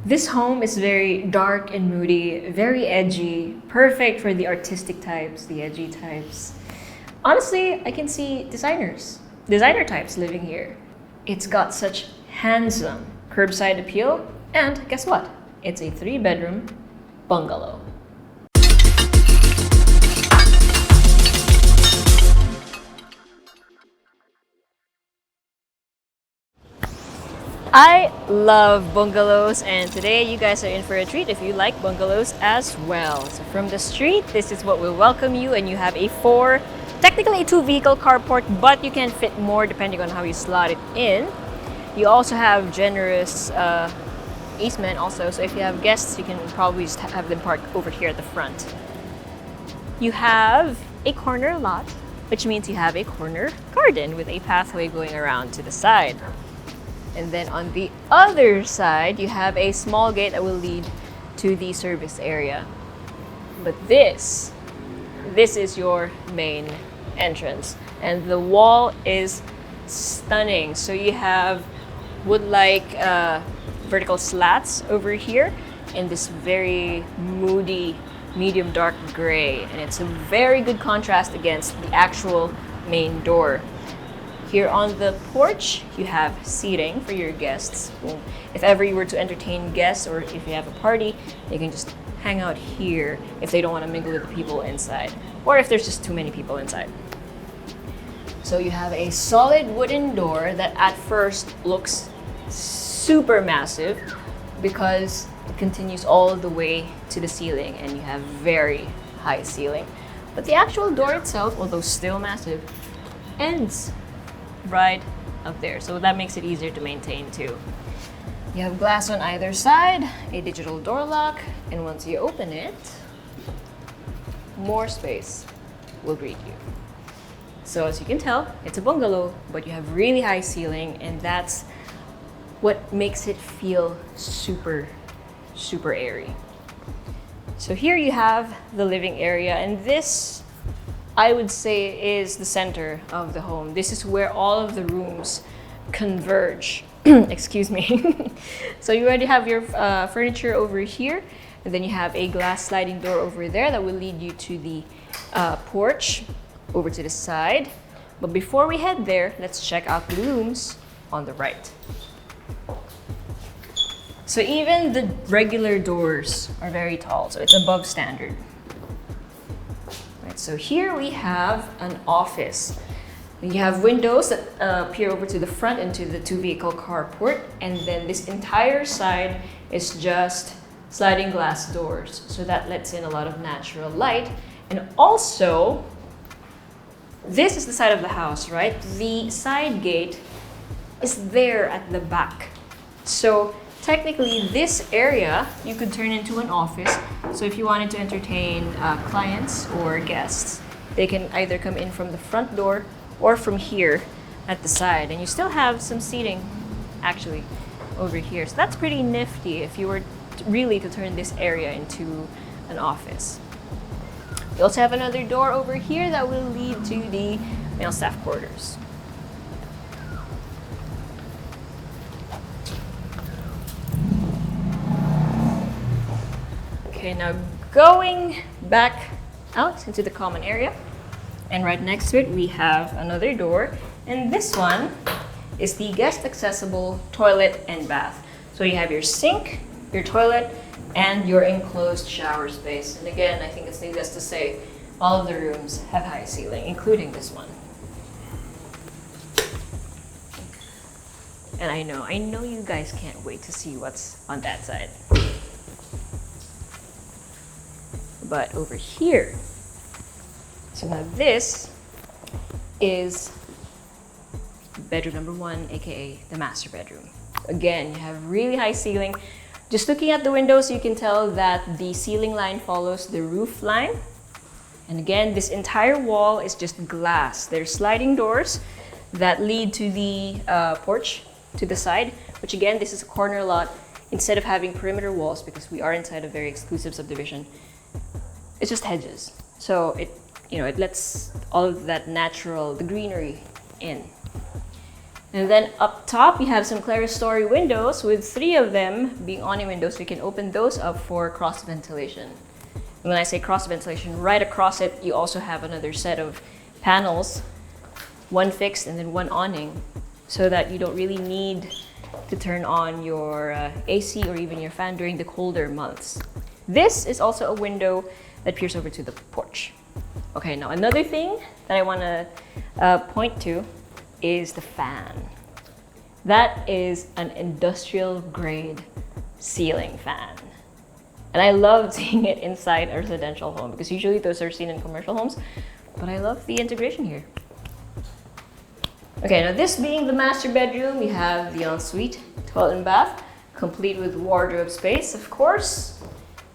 This home is very dark and moody, very edgy, perfect for the artistic types, the edgy types. Honestly, I can see designer types living here. It's got such handsome curbside appeal, and guess what? It's a 3-bedroom bungalow. I love bungalows, and today you guys are in for a treat if you like bungalows as well. So from the street, this is what will welcome you, and you have technically a 2-vehicle carport, but you can fit more depending on how you slot it in. You also have generous easement also, so if you have guests, you can probably just have them park over here at the front. You have a corner lot, which means you have a corner garden with a pathway going around to the side. And then on the other side, you have a small gate that will lead to the service area. But this is your main entrance. And the wall is stunning. So you have wood-like vertical slats over here in this very moody, medium dark gray. And it's a very good contrast against the actual main door. Here on the porch, you have seating for your guests. If ever you were to entertain guests or if you have a party, they can just hang out here if they don't want to mingle with the people inside, or if there's just too many people inside. So you have a solid wooden door that at first looks super massive because it continues all the way to the ceiling and you have very high ceiling. But the actual door itself, although still massive, ends right up there, so that makes it easier to maintain too. You have glass on either side, a digital door lock, and once you open it, more space will greet you. So as you can tell, it's a bungalow, but you have really high ceiling, and that's what makes it feel super, super airy. So here you have the living area, and this, I would say, is the center of the home. This is where all of the rooms converge. Excuse me. So you already have your furniture over here, and then you have a glass sliding door over there that will lead you to the porch over to the side. But before we head there, let's check out the rooms on the right. So even the regular doors are very tall, so it's above standard. So here we have an office. You have windows that peer over to the front into the 2-vehicle carport, and then this entire side is just sliding glass doors. So that lets in a lot of natural light. And also, this is the side of the house, right? The side gate is there at the back. So technically, this area you could turn into an office. So if you wanted to entertain clients or guests, they can either come in from the front door or from here at the side. And you still have some seating actually over here. So that's pretty nifty if you were really to turn this area into an office. You also have another door over here that will lead to the male staff quarters. Okay, now going back out into the common area, and right next to it we have another door, and this one is the guest accessible toilet and bath. So you have your sink, your toilet, and your enclosed shower space. And again, I think it's needless to say, all of the rooms have high ceiling, including this one. And I know you guys can't wait to see what's on that side. But over here, so now this is bedroom number 1, aka the master bedroom. Again, you have really high ceiling. Just looking at the windows, you can tell that the ceiling line follows the roof line. And again, this entire wall is just glass. There's sliding doors that lead to the porch to the side, which again, this is a corner lot. Instead of having perimeter walls, because we are inside a very exclusive subdivision, it's just hedges. So it lets all of that natural, the greenery in. And then up top, you have some clerestory windows with 3 of them being awning windows. So you can open those up for cross ventilation. And when I say cross ventilation, right across it, you also have another set of panels, one fixed and then one awning, so that you don't really need to turn on your AC or even your fan during the colder months. This is also a window that peers over to the porch. Okay, now another thing that I want to point to is the fan. That is an industrial grade ceiling fan. And I love seeing it inside a residential home because usually those are seen in commercial homes, but I love the integration here. Okay, now this being the master bedroom, we have the ensuite, toilet and bath, complete with wardrobe space, of course,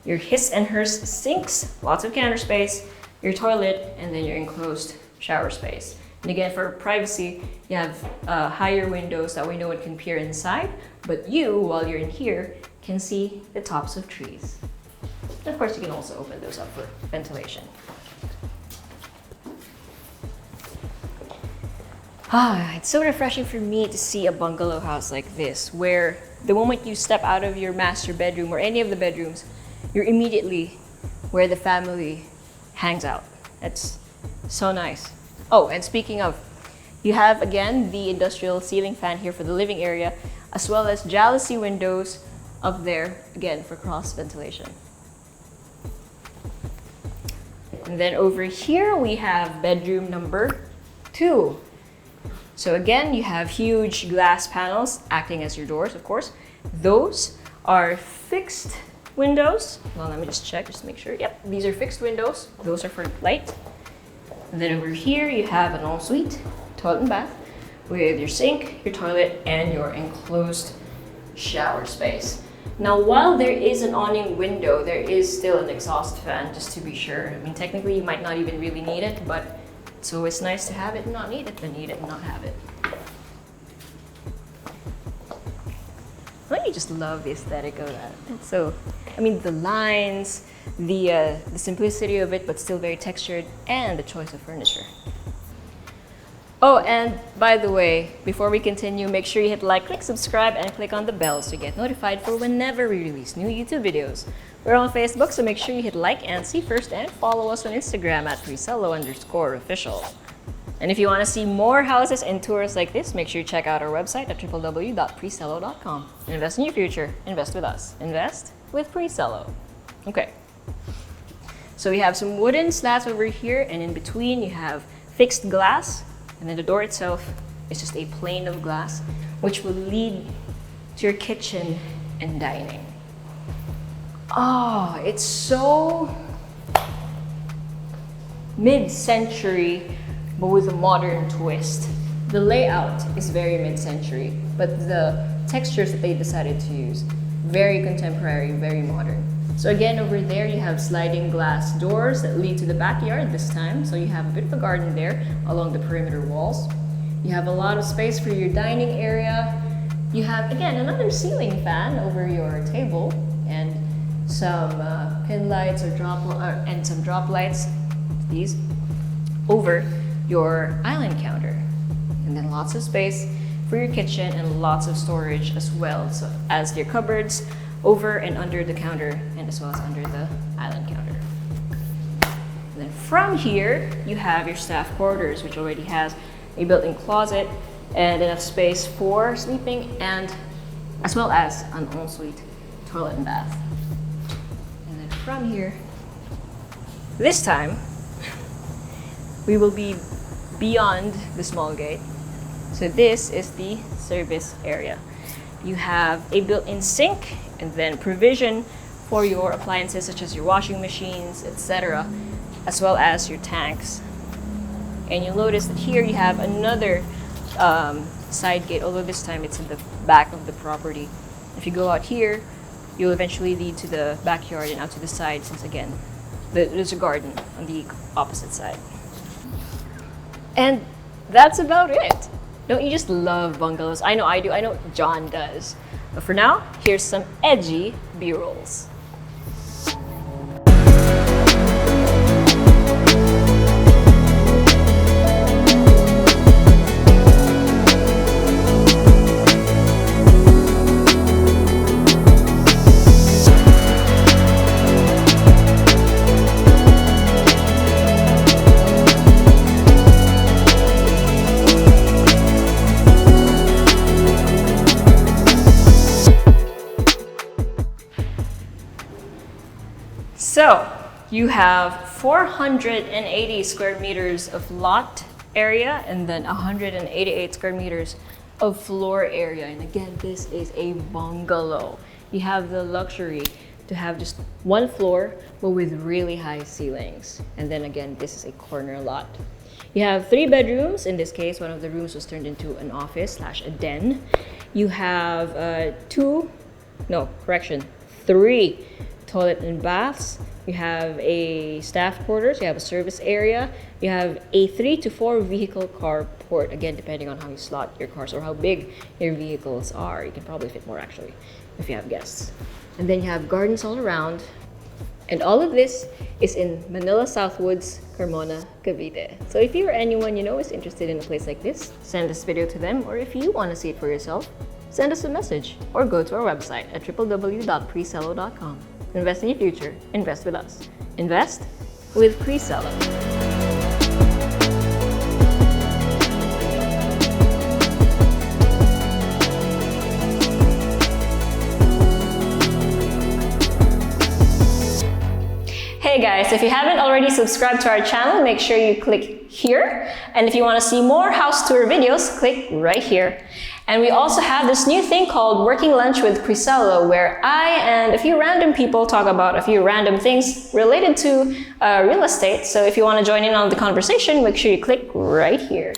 your his and hers sinks, lots of counter space, your toilet, and then your enclosed shower space. And again, for privacy, you have higher windows that way no one can peer inside, but you, while you're in here, can see the tops of trees. And of course, you can also open those up for ventilation. It's so refreshing for me to see a bungalow house like this, where the moment you step out of your master bedroom or any of the bedrooms, you're immediately where the family hangs out. That's so nice. Oh, and speaking of, you have again the industrial ceiling fan here for the living area, as well as jalousie windows up there, again, for cross ventilation. And then over here, we have bedroom number 2. So again, you have huge glass panels acting as your doors, of course. Those are fixed windows. Well, let me just check, just to make sure. Yep, these are fixed windows. Those are for light. And then over here, you have an ensuite, toilet and bath, with your sink, your toilet, and your enclosed shower space. Now, while there is an awning window, there is still an exhaust fan, just to be sure. I mean, technically, you might not even really need it, but it's always nice to have it and not need it, than need it and not have it. Don't you just love the aesthetic of that? It's so, I mean, the lines, the simplicity of it, but still very textured, and the choice of furniture. Oh, and by the way, before we continue, make sure you hit like, click subscribe, and click on the bell to get notified for whenever we release new YouTube videos. We're on Facebook, so make sure you hit like and see first, and follow us on Instagram at Presello_official. And if you want to see more houses and tours like this, make sure you check out our website at www.presello.com. Invest in your future. Invest with us. Invest with Presello. Okay. So we have some wooden slats over here, and in between you have fixed glass, and then the door itself is just a plane of glass, which will lead to your kitchen and dining. Oh, it's so mid-century, but with a modern twist. The layout is very mid-century, but the textures that they decided to use, very contemporary, very modern. So again, over there you have sliding glass doors that lead to the backyard this time. So you have a bit of a garden there along the perimeter walls. You have a lot of space for your dining area. You have, again, another ceiling fan over your table and some pin lights or and some drop lights, these, over your island counter. And then lots of space for your kitchen and lots of storage as well, so as your cupboards over and under the counter and as well as under the island counter. And then from here, you have your staff quarters, which already has a built-in closet and enough space for sleeping, and as well as an ensuite toilet and bath. And then from here, this time, we will be beyond the small gate. So this is the service area. You have a built-in sink and then provision for your appliances such as your washing machines, etc., as well as your tanks. And you'll notice that here you have another side gate, although this time it's in the back of the property. If you go out here, you'll eventually lead to the backyard and out to the side, since again, there's a garden on the opposite side. And that's about it. Don't you just love bungalows? I know I do. I know John does. But for now, here's some edgy B-rolls. So you have 480 square meters of lot area and then 188 square meters of floor area. And again, this is a bungalow. You have the luxury to have just one floor, but with really high ceilings. And then again, this is a corner lot. You have 3 bedrooms. In this case, one of the rooms was turned into an office / a den. You have 3 toilet and baths. You have a staff quarters. You have a service area. You have a 3 to 4 vehicle carport. Again, depending on how you slot your cars or how big your vehicles are. You can probably fit more actually if you have guests. And then you have gardens all around. And all of this is in Manila Southwoods, Carmona, Cavite. So if you or anyone you know is interested in a place like this, send this video to them, or if you want to see it for yourself, send us a message or go to our website at www.presello.com. Invest in your future. Invest with us. Invest with Presello. Hey guys, if you haven't already subscribed to our channel, make sure you click here. And if you want to see more house tour videos, click right here. And we also have this new thing called Working Lunch with Presello, where I and a few random people talk about a few random things related to real estate. So if you want to join in on the conversation, make sure you click right here.